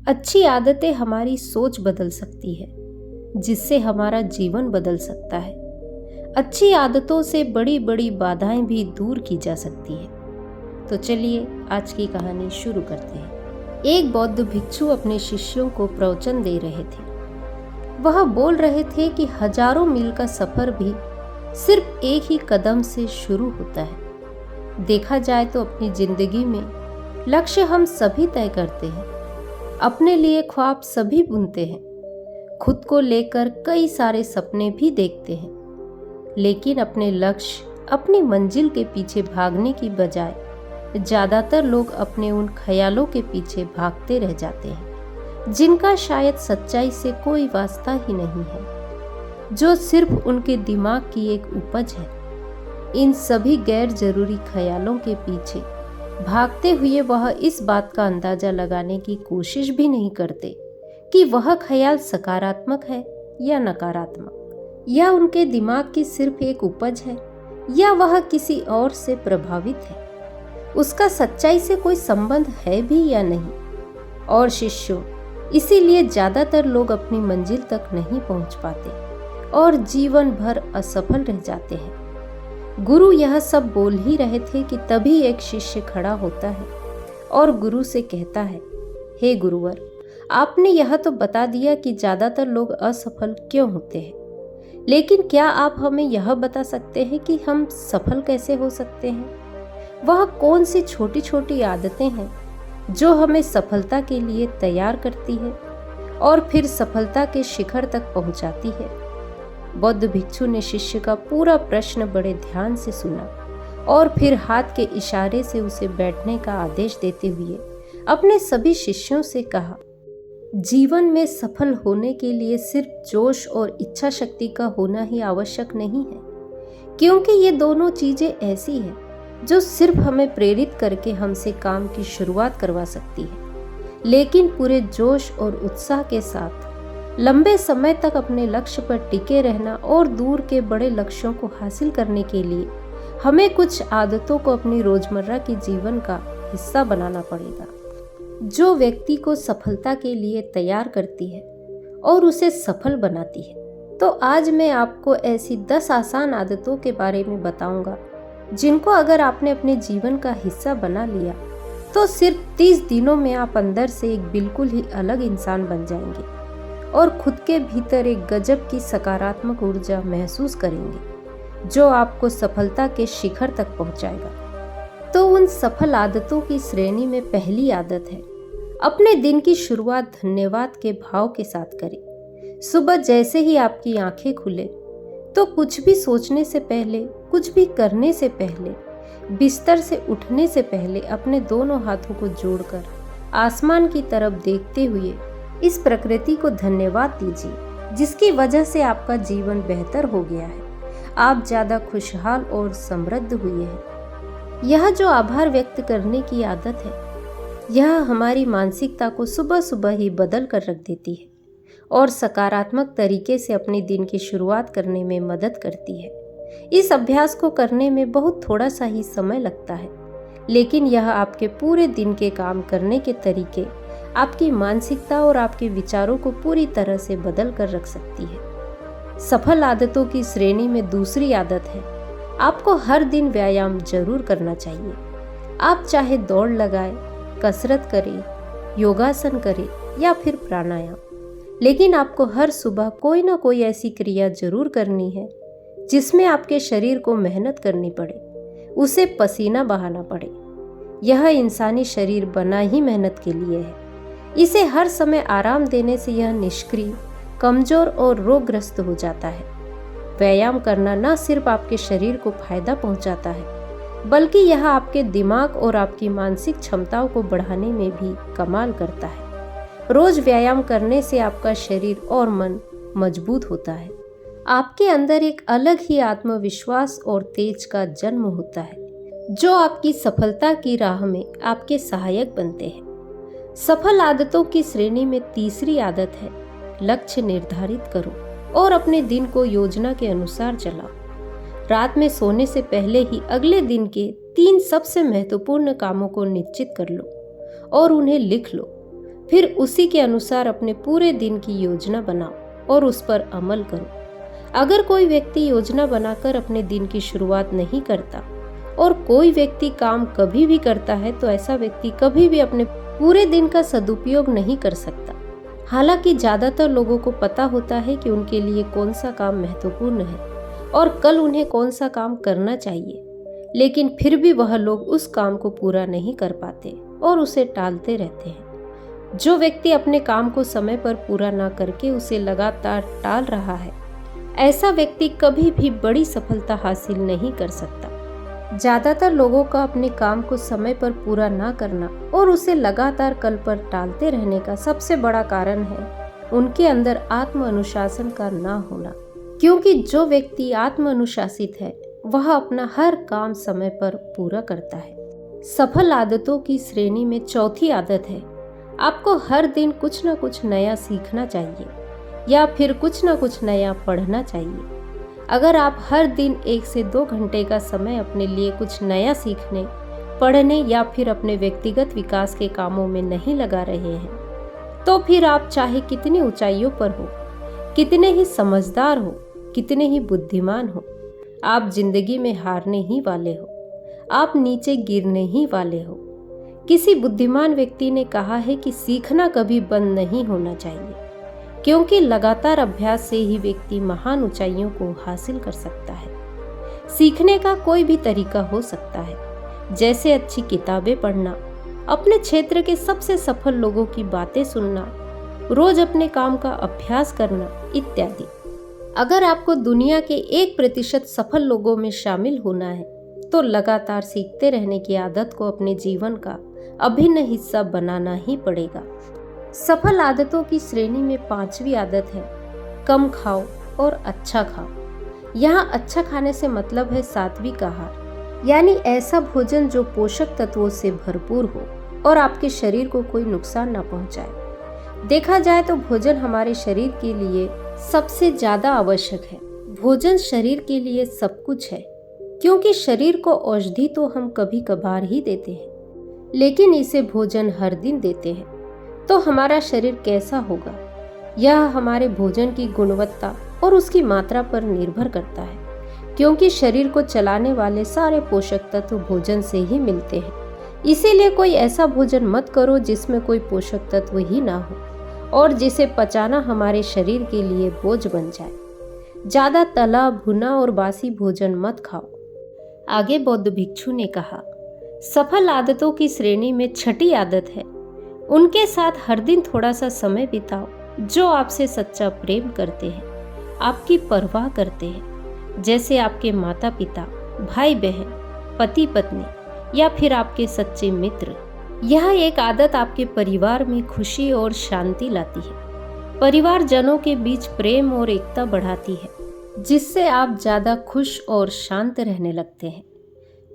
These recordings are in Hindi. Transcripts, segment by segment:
अच्छी आदतें हमारी सोच बदल सकती है, जिससे हमारा जीवन बदल सकता है। अच्छी आदतों से बड़ी बड़ी बाधाएं भी दूर की जा सकती है। तो चलिए आज की कहानी शुरू करते हैं। एक बौद्ध भिक्षु अपने शिष्यों को प्रवचन दे रहे थे। वह बोल रहे थे कि हजारों मील का सफर भी सिर्फ एक ही कदम से शुरू होता है। देखा जाए तो अपनी जिंदगी में लक्ष्य हम सभी तय करते हैं, अपने लिए ख्वाब सभी बुनते हैं, खुद को लेकर कई सारे सपने भी देखते हैं, लेकिन अपने लक्ष्य, अपनी मंजिल के पीछे भागने की बजाय ज्यादातर लोग अपने उन ख्यालों के पीछे भागते रह जाते हैं, जिनका शायद सच्चाई से कोई वास्ता ही नहीं है, जो सिर्फ उनके दिमाग की एक उपज है। इन सभी गैर जरूरी ख्यालों के पीछे भागते हुए वह इस बात का अंदाजा लगाने की कोशिश भी नहीं करते कि वह ख्याल सकारात्मक है या नकारात्मक, या उनके दिमाग की सिर्फ एक उपज है, या वह किसी और से प्रभावित है, उसका सच्चाई से कोई संबंध है भी या नहीं। और शिष्यों, इसीलिए ज्यादातर लोग अपनी मंजिल तक नहीं पहुंच पाते और जीवन भर असफल रह जाते हैं। गुरु यह सब बोल ही रहे थे कि तभी एक शिष्य खड़ा होता है और गुरु से कहता है, हे गुरुवर, आपने यह तो बता दिया कि ज्यादातर लोग असफल क्यों होते हैं, लेकिन क्या आप हमें यह बता सकते हैं कि हम सफल कैसे हो सकते हैं? वह कौन सी छोटी छोटी आदतें हैं जो हमें सफलता के लिए तैयार करती है और फिर सफलता के शिखर तक पहुंचाती है? बौद्ध भिक्षु ने शिष्य का पूरा प्रश्न बड़े ध्यान से सुना और फिर हाथ के इशारे से उसे बैठने का आदेश देते हुए अपने सभी शिष्यों से कहा, जीवन में सफल होने के लिए सिर्फ जोश और इच्छा शक्ति का होना ही आवश्यक नहीं है, क्योंकि ये दोनों चीजें ऐसी हैं जो सिर्फ हमें प्रेरित करके हमसे काम की शुरुआत करवा सकती है, लेकिन पूरे जोश और उत्साह के साथ लंबे समय तक अपने लक्ष्य पर टिके रहना और दूर के बड़े लक्ष्यों को हासिल करने के लिए हमें कुछ आदतों को अपनी रोजमर्रा के जीवन का हिस्सा बनाना पड़ेगा, जो व्यक्ति को सफलता के लिए तैयार करती है और उसे सफल बनाती है। तो आज मैं आपको ऐसी 10 आसान आदतों के बारे में बताऊंगा, जिनको अगर आपने अपने जीवन का हिस्सा बना लिया तो सिर्फ 30 दिनों में आप अंदर से एक बिल्कुल ही अलग इंसान बन जाएंगे और खुद के भीतर एक गजब की सकारात्मक ऊर्जा महसूस करेंगे, जो आपको सफलता के शिखर तक पहुंचाएगा। तो उन सफल आदतों की श्रेणी में पहली आदत है, अपने दिन की शुरुआत धन्यवाद के भाव के साथ करें। सुबह जैसे ही आपकी आंखें खुले तो कुछ भी सोचने से पहले, कुछ भी करने से पहले, बिस्तर से उठने से पहले अपने दोनों हाथों को जोड़कर आसमान की तरफ देखते हुए इस प्रकृति को धन्यवाद दीजिए, जिसकी वजह से आपका जीवन बेहतर हो गया है, आप ज्यादा खुशहाल और समृद्ध हुए हैं। यह जो आभार व्यक्त करने की आदत है, यह हमारी मानसिकता को सुबह सुबह ही बदल कर रख देती है और सकारात्मक तरीके से अपने दिन की शुरुआत करने में मदद करती है। इस अभ्यास को करने में बहुत थोड़ा सा ही समय लगता है, लेकिन यह आपके पूरे दिन के काम करने के तरीके, आपकी मानसिकता और आपके विचारों को पूरी तरह से बदल कर रख सकती है। सफल आदतों की श्रेणी में दूसरी आदत है, आपको हर दिन व्यायाम जरूर करना चाहिए। आप चाहे दौड़ लगाएं, कसरत करें, योगासन करें या फिर प्राणायाम, लेकिन आपको हर सुबह कोई ना कोई ऐसी क्रिया जरूर करनी है जिसमें आपके शरीर को मेहनत करनी पड़े, उसे पसीना बहाना पड़े। यह इंसानी शरीर बना ही मेहनत के लिए है। इसे हर समय आराम देने से यह निष्क्रिय, कमजोर और रोगग्रस्त हो जाता है। व्यायाम करना न सिर्फ आपके शरीर को फायदा पहुंचाता है, बल्कि यह आपके दिमाग और आपकी मानसिक क्षमताओं को बढ़ाने में भी कमाल करता है। रोज व्यायाम करने से आपका शरीर और मन मजबूत होता है। आपके अंदर एक अलग ही आत्मविश्वास और तेज का जन्म होता है, जो आपकी सफलता की राह में आपके सहायक बनते हैं। सफल आदतों की श्रेणी में तीसरी आदत है, लक्ष्य निर्धारित करो और अपने दिन को योजना के अनुसार चलाओ। रात में सोने से पहले ही अगले दिन के 3 सबसे महत्वपूर्ण कामों को निश्चित कर लो और उन्हें लिख लो। फिर उसी के अनुसार अपने पूरे दिन की योजना बनाओ और उस पर अमल करो। अगर कोई व्यक्ति योजना बनाकर अपने दिन की शुरुआत नहीं करता और कोई व्यक्ति काम कभी भी करता है, तो ऐसा व्यक्ति कभी भी अपने पूरे दिन का सदुपयोग नहीं कर सकता। हालांकि ज्यादातर लोगों को पता होता है कि उनके लिए कौन सा काम महत्वपूर्ण है और कल उन्हें कौन सा काम करना चाहिए, लेकिन फिर भी वह लोग उस काम को पूरा नहीं कर पाते और उसे टालते रहते हैं। जो व्यक्ति अपने काम को समय पर पूरा ना करके उसे लगातार टाल रहा है, ऐसा व्यक्ति कभी भी बड़ी सफलता हासिल नहीं कर सकता। ज्यादातर लोगों का अपने काम को समय पर पूरा ना करना और उसे लगातार कल पर टालते रहने का सबसे बड़ा कारण है उनके अंदर आत्म अनुशासन का ना होना। क्योंकि जो व्यक्ति आत्म अनुशासित है वह अपना हर काम समय पर पूरा करता है। सफल आदतों की श्रेणी में चौथी आदत है, आपको हर दिन कुछ न कुछ नया सीखना चाहिए या फिर कुछ न कुछ नया पढ़ना चाहिए। अगर आप हर दिन 1 से 2 घंटे का समय अपने लिए कुछ नया सीखने, पढ़ने या फिर अपने व्यक्तिगत विकास के कामों में नहीं लगा रहे हैं, तो फिर आप चाहे कितनी ऊंचाइयों पर हो, कितने ही समझदार हो, कितने ही बुद्धिमान हो, आप जिंदगी में हारने ही वाले हो, आप नीचे गिरने ही वाले हो। किसी बुद्धिमान व्यक्ति ने कहा है कि सीखना कभी बंद नहीं होना चाहिए, क्योंकि लगातार अभ्यास से ही व्यक्ति महान ऊंचाइयों को हासिल कर सकता है। सीखने का कोई भी तरीका हो सकता है, जैसे अच्छी किताबें पढ़ना, अपने क्षेत्र के सबसे सफल लोगों की बातें सुनना, रोज अपने काम का अभ्यास करना इत्यादि। अगर आपको दुनिया के 1% सफल लोगों में शामिल होना है, तो लगातार सीखते रहने की आदत को अपने जीवन का अभिन्न हिस्सा बनाना ही पड़ेगा। सफल आदतों की श्रेणी में 5वीं आदत है, कम खाओ और अच्छा खाओ। यहाँ अच्छा खाने से मतलब है सात्विक आहार, यानी ऐसा भोजन जो पोषक तत्वों से भरपूर हो और आपके शरीर को कोई नुकसान ना पहुँचाए। देखा जाए तो भोजन हमारे शरीर के लिए सबसे ज्यादा आवश्यक है। भोजन शरीर के लिए सब कुछ है, क्योंकि शरीर को औषधि तो हम कभी कभार ही देते हैं, लेकिन इसे भोजन हर दिन देते हैं तो हमारा शरीर कैसा होगा, यह हमारे भोजन की गुणवत्ता और उसकी मात्रा पर निर्भर करता है। क्योंकि शरीर को चलाने वाले सारे पोषक तत्व भोजन से ही मिलते हैं। इसीलिए कोई ऐसा भोजन मत करो जिसमें कोई पोषक तत्व ही ना हो और जिसे पचाना हमारे शरीर के लिए बोझ बन जाए। ज्यादा तला भुना और बासी भोजन मत खाओ। आगे बौद्ध भिक्षु ने कहा, सफल आदतों की श्रेणी में 6ठी आदत है, उनके साथ हर दिन थोड़ा सा समय बिताओ जो आपसे सच्चा प्रेम करते हैं, आपकी परवाह करते हैं, जैसे आपके माता पिता, भाई बहन, पति पत्नी या फिर आपके सच्चे मित्र। यह एक आदत आपके परिवार में खुशी और शांति लाती है। परिवार जनों के बीच प्रेम और एकता बढ़ाती है, जिससे आप ज्यादा खुश और शांत रहने लगते हैं।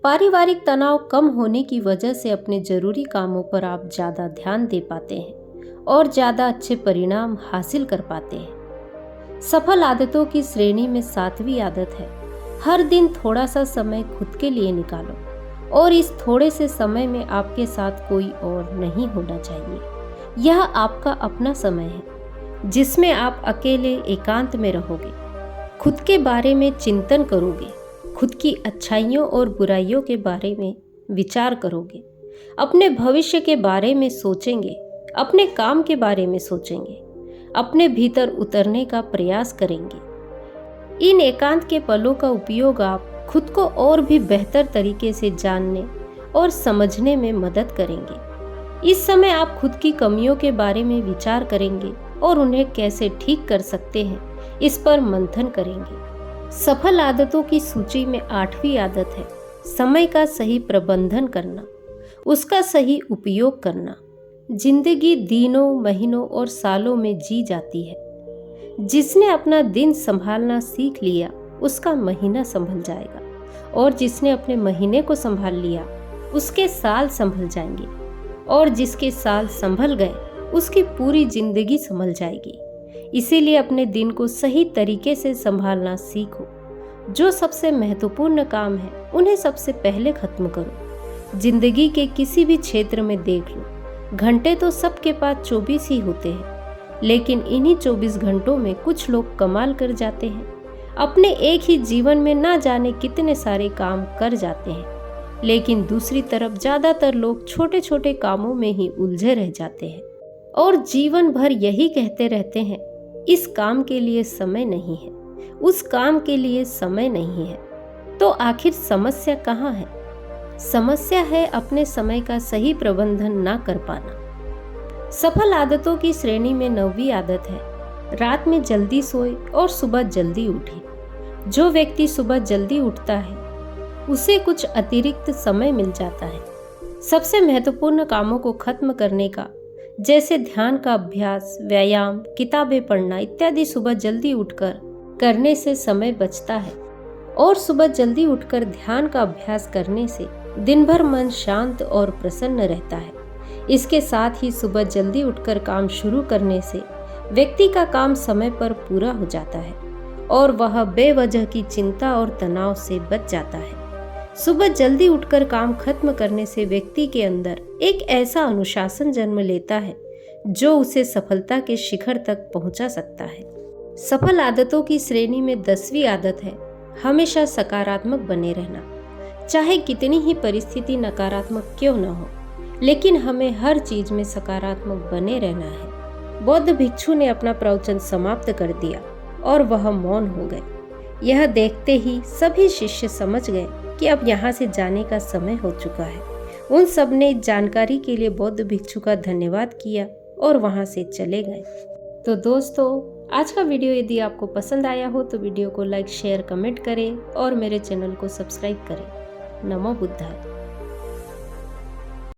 पारिवारिक तनाव कम होने की वजह से अपने जरूरी कामों पर आप ज़्यादा ध्यान दे पाते हैं और ज़्यादा अच्छे परिणाम हासिल कर पाते हैं। सफल आदतों की श्रेणी में 7वीं आदत है, हर दिन थोड़ा सा समय खुद के लिए निकालो और इस थोड़े से समय में आपके साथ कोई और नहीं होना चाहिए। यह आपका अपना समय है जिसमें आप अकेले एकांत में रहोगे, खुद के बारे में चिंतन करोगे, खुद की अच्छाइयों और बुराइयों के बारे में विचार करोगे, अपने भविष्य के बारे में सोचेंगे, अपने काम के बारे में सोचेंगे, अपने भीतर उतरने का प्रयास करेंगे। इन एकांत के पलों का उपयोग आप खुद को और भी बेहतर तरीके से जानने और समझने में मदद करेंगे। इस समय आप खुद की कमियों के बारे में विचार करेंगे और उन्हें कैसे ठीक कर सकते हैं, इस पर मंथन करेंगे। सफल आदतों की सूची में 8वीं आदत है, समय का सही प्रबंधन करना, उसका सही उपयोग करना। जिंदगी दिनों, महीनों और सालों में जी जाती है। जिसने अपना दिन संभालना सीख लिया उसका महीना संभल जाएगा, और जिसने अपने महीने को संभाल लिया उसके साल संभल जाएंगे, और जिसके साल संभल गए उसकी पूरी जिंदगी संभल जाएगी। इसीलिए अपने दिन को सही तरीके से संभालना सीखो। जो सबसे महत्वपूर्ण काम है उन्हें सबसे पहले खत्म करो। जिंदगी के किसी भी क्षेत्र में देख लो, घंटे तो सबके पास 24 ही होते हैं, लेकिन इन्हीं 24 घंटों में कुछ लोग कमाल कर जाते हैं। अपने एक ही जीवन में ना जाने कितने सारे काम कर जाते हैं, लेकिन दूसरी तरफ ज्यादातर लोग छोटे छोटे कामों में ही उलझे रह जाते हैं और जीवन भर यही कहते रहते हैं, इस काम के लिए समय नहीं है, उस काम के लिए समय नहीं है। तो आखिर समस्या कहाँ है? समस्या है अपने समय का सही प्रबंधन ना कर पाना। सफल आदतों की श्रेणी में 9वीं आदत है, रात में जल्दी सोए और सुबह जल्दी उठे। जो व्यक्ति सुबह जल्दी उठता है उसे कुछ अतिरिक्त समय मिल जाता है। सबसे महत्वपूर्ण कामों को खत्म करने का, जैसे ध्यान का अभ्यास, व्यायाम, किताबें पढ़ना इत्यादि सुबह जल्दी उठकर करने से समय बचता है और सुबह जल्दी उठकर ध्यान का अभ्यास करने से दिन भर मन शांत और प्रसन्न रहता है। इसके साथ ही सुबह जल्दी उठकर काम शुरू करने से व्यक्ति का काम समय पर पूरा हो जाता है और वह बेवजह की चिंता और तनाव से बच जाता है। सुबह जल्दी उठकर काम खत्म करने से व्यक्ति के अंदर एक ऐसा अनुशासन जन्म लेता है जो उसे सफलता के शिखर तक पहुंचा सकता है। सफल आदतों की श्रेणी में 10वीं आदत है, हमेशा सकारात्मक बने रहना। चाहे कितनी ही परिस्थिति नकारात्मक क्यों न हो, लेकिन हमें हर चीज में सकारात्मक बने रहना है। बौद्ध भिक्षु ने अपना प्रवचन समाप्त कर दिया और वह मौन हो गए। यह देखते ही सभी शिष्य समझ गए कि अब यहाँ से जाने का समय हो चुका है। उन सब ने जानकारी के लिए बौद्ध भिक्षु का धन्यवाद किया और वहाँ से चले गए। तो दोस्तों, आज का वीडियो यदि आपको पसंद आया हो तो वीडियो को लाइक, शेयर, कमेंट करें और मेरे चैनल को सब्सक्राइब करें। नमो बुद्धाय।